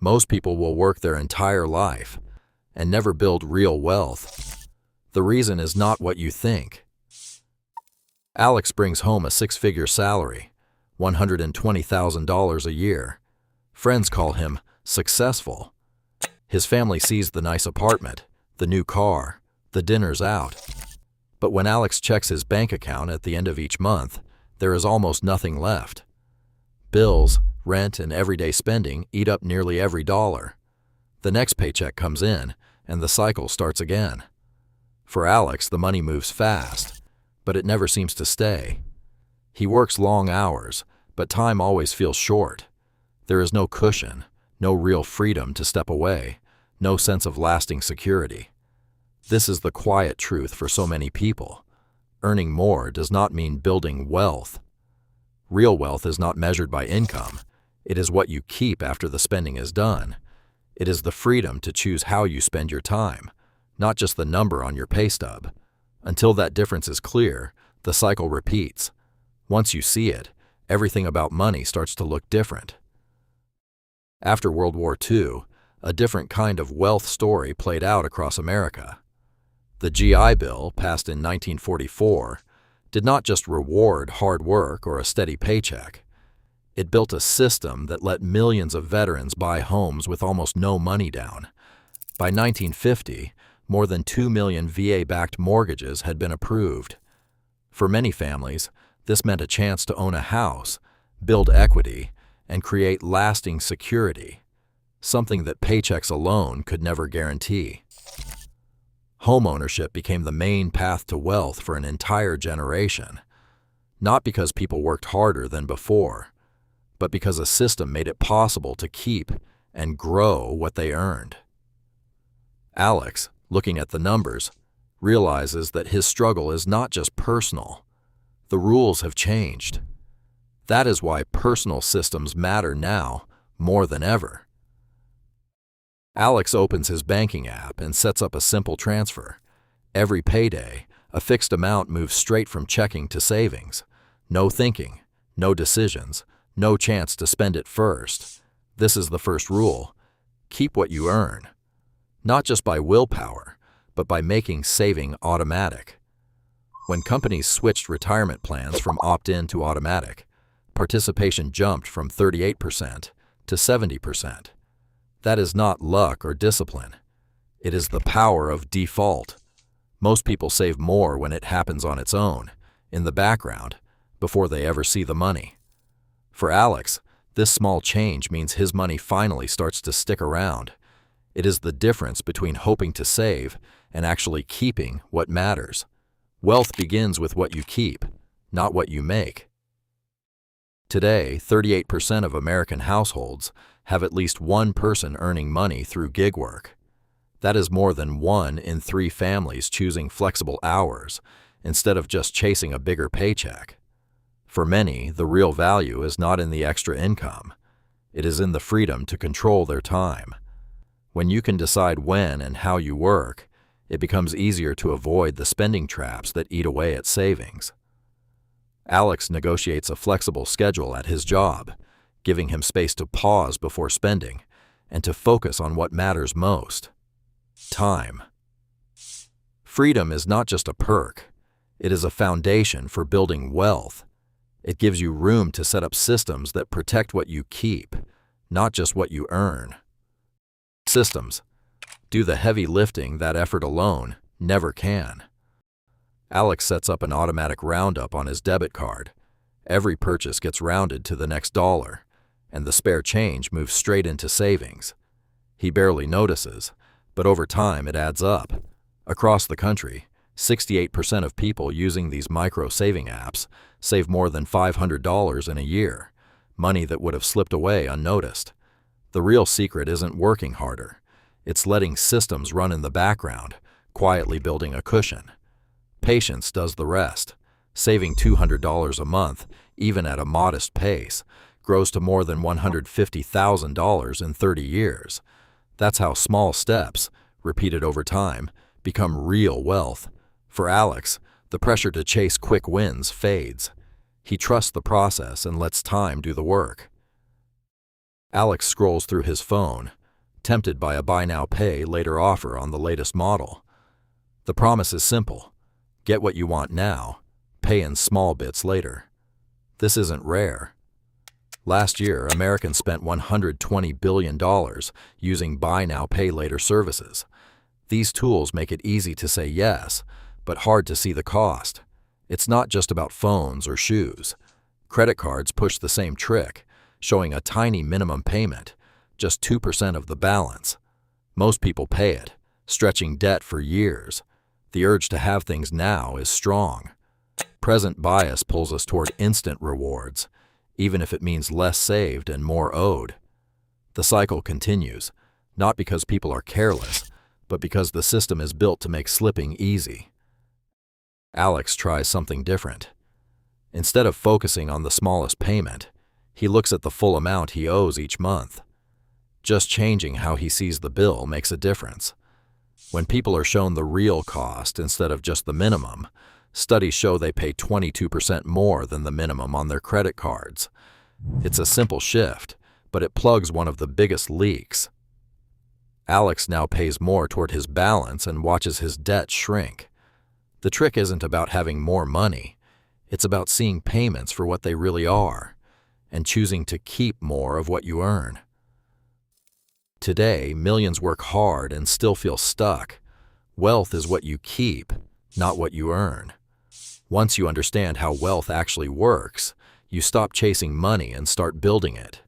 Most people will work their entire life and never build real wealth. The reason is not what you think. Alex brings home a six-figure salary, $120,000 a year. Friends call him successful. His family sees the nice apartment, the new car, the dinners out. But when Alex checks his bank account at the end of each month, there is almost nothing left. Bills, rent, and everyday spending eat up nearly every dollar. The next paycheck comes in, and the cycle starts again. For Alex, the money moves fast, but it never seems to stay. He works long hours, but time always feels short. There is no cushion, no real freedom to step away, no sense of lasting security. This is the quiet truth for so many people. Earning more does not mean building wealth. Real wealth is not measured by income. It is what you keep after the spending is done. It is the freedom to choose how you spend your time, not just the number on your pay stub. Until that difference is clear, the cycle repeats. Once you see it, everything about money starts to look different. After World War II, a different kind of wealth story played out across America. The GI Bill, passed in 1944, did not just reward hard work or a steady paycheck. It built a system that let millions of veterans buy homes with almost no money down. By 1950, more than 2 million VA-backed mortgages had been approved. For many families, this meant a chance to own a house, build equity, and create lasting security, something that paychecks alone could never guarantee. Homeownership became the main path to wealth for an entire generation, not because people worked harder than before, but because a system made it possible to keep and grow what they earned. Alex, looking at the numbers, realizes that his struggle is not just personal. The rules have changed. That is why personal systems matter now more than ever. Alex opens his banking app and sets up a simple transfer. Every payday, a fixed amount moves straight from checking to savings. No thinking, no decisions, no chance to spend it first. This is the first rule. Keep what you earn. Not just by willpower, but by making saving automatic. When companies switched retirement plans from opt-in to automatic, participation jumped from 38% to 70%. That is not luck or discipline. It is the power of default. Most people save more when it happens on its own, in the background, before they ever see the money. For Alex, this small change means his money finally starts to stick around. It is the difference between hoping to save and actually keeping what matters. Wealth begins with what you keep, not what you make. Today, 38% of American households have at least one person earning money through gig work. That is more than 1 in 3 families choosing flexible hours instead of just chasing a bigger paycheck. For many, the real value is not in the extra income. It is in the freedom to control their time. When you can decide when and how you work, it becomes easier to avoid the spending traps that eat away at savings. Alex negotiates a flexible schedule at his job, giving him space to pause before spending and to focus on what matters most: time. Freedom is not just a perk. It is a foundation for building wealth. It gives you room to set up systems that protect what you keep, not just what you earn. Systems do the heavy lifting that effort alone never can. Alex sets up an automatic roundup on his debit card. Every purchase gets rounded to the next dollar, and the spare change moves straight into savings. He barely notices, but over time it adds up. Across the country, 68% of people using these micro-saving apps save more than $500 in a year, money that would have slipped away unnoticed. The real secret isn't working harder. It's letting systems run in the background, quietly building a cushion. Patience does the rest. Saving $200 a month, even at a modest pace, grows to more than $150,000 in 30 years. That's how small steps, repeated over time, become real wealth. For Alex, the pressure to chase quick wins fades. He trusts the process and lets time do the work. Alex scrolls through his phone, tempted by a buy now pay later offer on the latest model. The promise is simple: get what you want now, pay in small bits later. This isn't rare. Last year, Americans spent $120 billion using buy now pay later services. These tools make it easy to say yes, but hard to see the cost. It's not just about phones or shoes. Credit cards push the same trick, showing a tiny minimum payment, just 2% of the balance. Most people pay it, stretching debt for years. The urge to have things now is strong. Present bias pulls us toward instant rewards, even if it means less saved and more owed. The cycle continues, not because people are careless, but because the system is built to make slipping easy. Alex tries something different. Instead of focusing on the smallest payment, he looks at the full amount he owes each month. Just changing how he sees the bill makes a difference. When people are shown the real cost instead of just the minimum, studies show they pay 22% more than the minimum on their credit cards. It's a simple shift, but it plugs one of the biggest leaks. Alex now pays more toward his balance and watches his debt shrink. The trick isn't about having more money. It's about seeing payments for what they really are and choosing to keep more of what you earn. Today, millions work hard and still feel stuck. Wealth is what you keep, not what you earn. Once you understand how wealth actually works, you stop chasing money and start building it.